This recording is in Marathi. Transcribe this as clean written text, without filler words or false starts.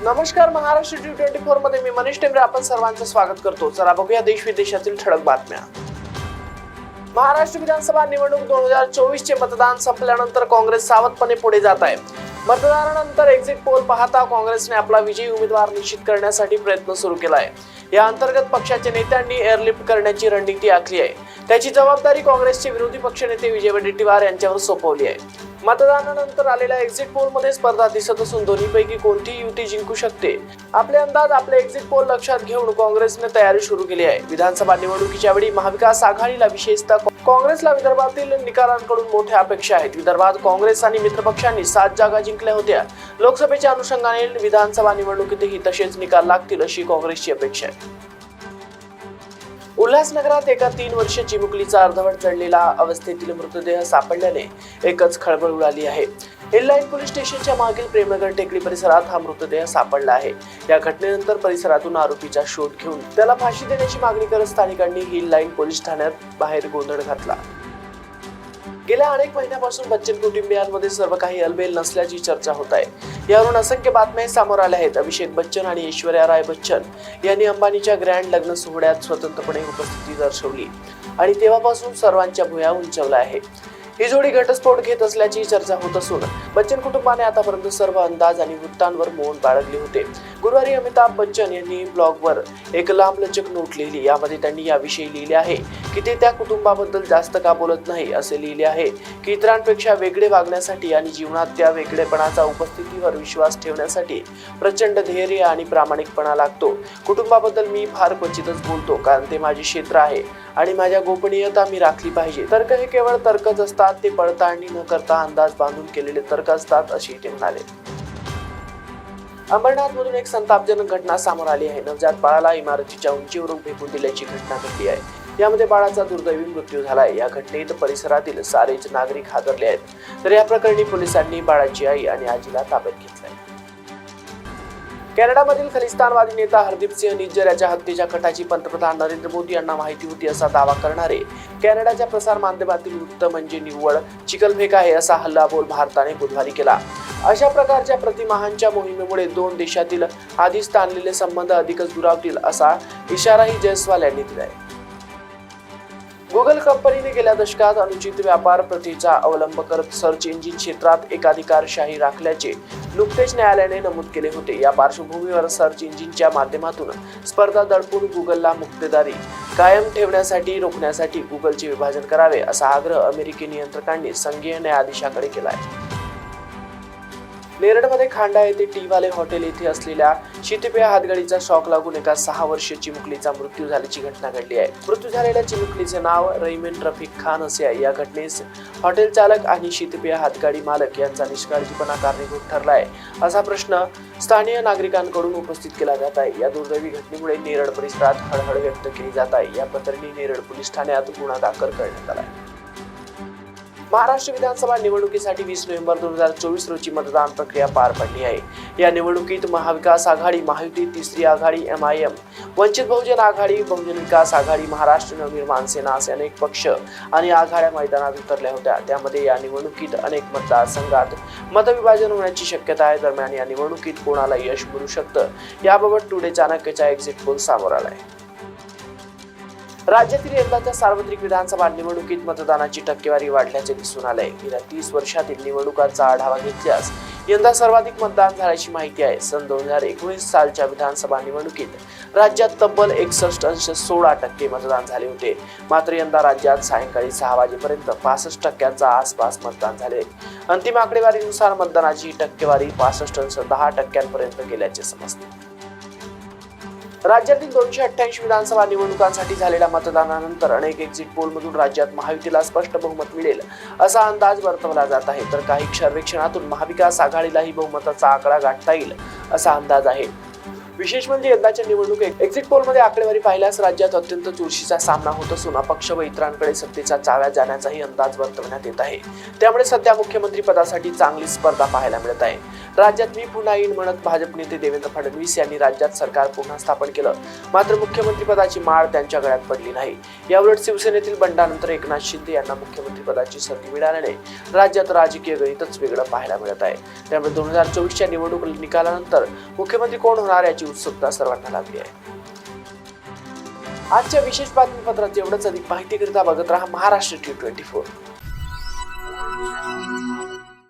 नमस्कार, महाराष्ट्र T24 मध्ये मी मनीष टेंबरे आपण सर्वांचं स्वागत करतो। चला बघूया देश विदेशातील ठळक बातम्या। महाराष्ट्र विधानसभा निवडणूक 2024 चे मतदान संपल्यानंतर काँग्रेस सावधपणे पुढे जात आहे। मतदानानंतर एक्झिट पोल पाहता काँग्रेसने आपला विजयी उमेदवार निश्चित करण्यासाठी प्रयत्न सुरू केला आहे। या अंतर्गत पक्षाच्या नेत्यांनी एअरलिफ्ट करण्याची रणनीती आखली आहे। त्याची जबाबदारी काँग्रेसचे विरोधी पक्षनेते विजय वडेट्टीवार यांच्यावर सोपवली आहे। मतदानानंतर आलेल्या एक्झिट पोल मध्ये स्पर्धा दिसत असून दोन्हीपैकी कोणतीही युती जिंकू शकते। आपले अंदाज आपले एक्झिट पोल लक्षात घेऊन काँग्रेसने तयारी सुरू केली आहे। विधानसभा निवडणुकीच्या वेळी महाविकास आघाडीला विशेषतः काँग्रेसला विदर्भातील निकालांकडून मोठ्या अपेक्षा आहेत। विदर्भात काँग्रेस आणि मित्रपक्षांनी 7 जागा जिंकल्या होत्या। लोकसभेच्या अनुषंगाने विधानसभा निवडणुकीतही तसेच निकाल लागतील अशी काँग्रेसची अपेक्षा आहे। उल्हासनगरात एका 3 वर्षीय चिमुकलीचा अर्धवट जळलेला अवस्थेतील मृतदेह सापडल्याने एकच खळबळ उडाली आहे। हिल लाईन पोलीस स्टेशनच्या मागील प्रेमनगर टेकडी परिसरात हा मृतदेह सापडला आहे। या घटनेनंतर परिसरातून आरोपीचा शोध घेऊन त्याला फाशी देण्याची मागणी करत स्थानिकांनी हिल लाईन पोलीस ठाण्यात बाहेर गोंधळ घातला। गेल्या अनेक महिन्यापासून बच्चन कुटुंबियांमध्ये सर्व काही अलबेल नसल्याची चर्चा होत आहे। यावरून असंख्य बातम्या समोर आल्या आहेत। अभिषेक बच्चन आणि ऐश्वर्या राय बच्चन यांनी अंबानीच्या ग्रँड लग्न सोहळ्यात स्वतंत्रपणे उपस्थिती दर्शवली आणि तेव्हापासून सर्वांच्या भुया उंचावल्या आहे। ही जोडी घटस्फोट घेत असल्याची चर्चा होत असून बच्चन कुटुंबाने आतापर्यंत सर्व अंदाज आणि वृत्तांवर मौन बाळगले होते। गुरुवारी अमिताभ बच्चन यांनी ब्लॉगवर एक लांबलचक नोट लिहिली। यामध्ये त्यांनी याविषयी लिहिले आहे की ते त्या कुटुंबाबद्दल जास्त का बोलत नाही। असे लिहिले आहे की इतरांपेक्षा वेगळे वागण्यासाठी आणि जीवनात त्या वेगळेपणाचा उपस्थितीवर विश्वास ठेवण्यासाठी प्रचंड धैर्य आणि प्रामाणिकपणा लागतो। कुटुंबाबद्दल मी फार क्वचितच बोलतो कारण ते माझे क्षेत्र आहे आणि माझ्या गोपनीयता मी राखली पाहिजे। तर्क हे केवळ तर्कच असतात, ते पडताळणी न करता अंदाज बांधून केलेले तर्क असतात असे ते म्हणाले। अंबरनाथ मधून एक संतापजनक घटना समोर आली आहे। नवजात बाळाला इमारतीच्या उंचीवरून फेकून दिल्याची घटना घडली आहे। यामध्ये बाळाचा दुर्दैवी मृत्यू झालाय। या घटनेत परिसरातील सारेच नागरिक हादरले आहेत। तर या प्रकरणी पोलिसांनी बाळाची आई आणि आजीला ताब्यात घेतलंय। कॅनडामधील खलिस्तानवादी नेता हरदीप सिंह निज्जर याच्या हत्येच्या कटाची पंतप्रधान नरेंद्र मोदी यांना माहिती होती असा दावा करणारे कॅनडाच्या प्रसार माध्यमातील वृत्त म्हणजे निव्वळ चिखलफेक आहे असा हल्लाबोल भारताने बुधवारी केला। अशा प्रकारच्या प्रतिमाहांच्या मोहिमेमुळे 2 देशातील आधीच ताणलेले संबंध अधिकच दुरावतील असा इशाराही जयस्वाल यांनी दिलाय। गुगल कंपनीने गेल्या दशकात अनुचित व्यापार प्रथेचा अवलंब करत सर्च इंजिन क्षेत्रात एकाधिकारशाही राखल्याचे नुकतेच न्यायालयाने नमूद केले होते। या पार्श्वभूमीवर सर्च इंजिनच्या माध्यमातून स्पर्धा दडपून गुगलला मुक्तेदारी कायम ठेवण्यासाठी रोखण्यासाठी गुगलचे विभाजन करावे असा आग्रह अमेरिकी नियंत्रकांनी संघीय न्यायाधीशाकडे केला आहे। नेरळमध्ये खांडा येथे टी-वाले हॉटेल येथे असलेल्या शीतपेय हातगाडीचा शॉक लागून एका 6 वर्षीय चिमुकलीचा मृत्यू झाल्याची घटना घडली आहे। मृत्यू झालेल्या चिमुकलीचे नाव रईमेन रफिक खान असे आहे। या घटनेस हॉटेल चालक आणि शीतपेय हातगाडी मालक यांचा निष्काळजीपणा कारणीभूत ठरला आहे असा प्रश्न स्थानिय नागरिकांकडून उपस्थित केला जात आहे। या दुर्दैवी घटनेमुळे नेरळ परिसरात हळहळ व्यक्त केली जात आहे। या प्रकरणी नेरळ पोलीस ठाण्यात गुन्हा दाखल करण्यात आला आहे। महाराष्ट्र विधानसभा निवडणुकीसाठी 20 नोव्हेंबर 2024 रोजी मतदान प्रक्रिया पार पडली आहे। या निवडणुकीत महाविकास आघाडी, महायुती, तिसरी आघाडी, MIM, वंचित बहुजन आघाडी, बहुजन विकास आघाडी, महाराष्ट्र नवनिर्माण सेना असे अनेक पक्ष आणि आघाड्या मैदानात उतरल्या होत्या। त्यामध्ये या निवडणुकीत अनेक मतदारसंघात मतविभाजन होण्याची शक्यता आहे। दरम्यान या निवडणुकीत कोणाला यश मिळू शकतं याबाबत टुडे चाणक्यच्या एक्झिट पोल समोर आलाय। राज्यातील यंदाच्या सार्वत्रिक विधानसभा निवडणुकीत मतदानाची टक्केवारी वाढल्याचे दिसून आले। गेल्या 30 वर्षातील निवडणुकांचा आढावा घेतल्यास यंदा सर्वाधिक मतदान झाल्याची माहिती आहे। सन 2019 सालच्या विधानसभा निवडणुकीत राज्यात तब्बल 61.16% मतदान झाले होते। मात्र यंदा राज्यात सायंकाळी 6 वाजेपर्यंत 65% आसपास मतदान झाले। अंतिम आकडेवारीनुसार मतदानाची टक्केवारी 65.10% गेल्याचे समजते। राज्यातील 288 विधानसभा निवडणुकांसाठी झालेल्या मतदानानंतर अनेक एक्झिट पोलमधून राज्यात महायुतीला स्पष्ट बहुमत मिळेल असा अंदाज वर्तवला जात आहे। तर काही सर्वेक्षणातून महाविकास आघाडीलाही बहुमताचा आकडा गाठता येईल असा अंदाज आहे। विशेष म्हणजे यंदाच्या निवडणुकीत एक्झिट पोलमध्ये आकडेवारी पाहिल्यास राज्यात अत्यंत चुरशीचा सामना होत असून अपक्ष व इतरांकडे सत्तेचा चाव्या जाण्याचाही अंदाज वर्तवण्यात येत आहे। त्यामुळे सध्या मुख्यमंत्री पदासाठी चांगली स्पर्धा पाहायला मिळत आहे। राज्यात मी पुन्हा येईन म्हणत भाजप नेते देवेंद्र फडणवीस यांनी राज्यात सरकार पुन्हा स्थापन केलं, मात्र मुख्यमंत्री पदाची माळ त्यांच्या गळ्यात पडली नाही। याउलट शिवसेनेतील बंडानंतर एकनाथ शिंदे यांना मुख्यमंत्री पदाची संधी मिळाल्याने राज्यात राजकीय गणितच वेगळं पाहायला मिळत आहे। त्यामुळे 2024च्या निवडणूक निकालानंतर मुख्यमंत्री कोण होणार याची उत्सुकता सर्वांना लागली आहे। आजच्या विशेष बातमीपत्रात एवढंच। अधिक माहितीकरिता बघत रहा महाराष्ट्र T24।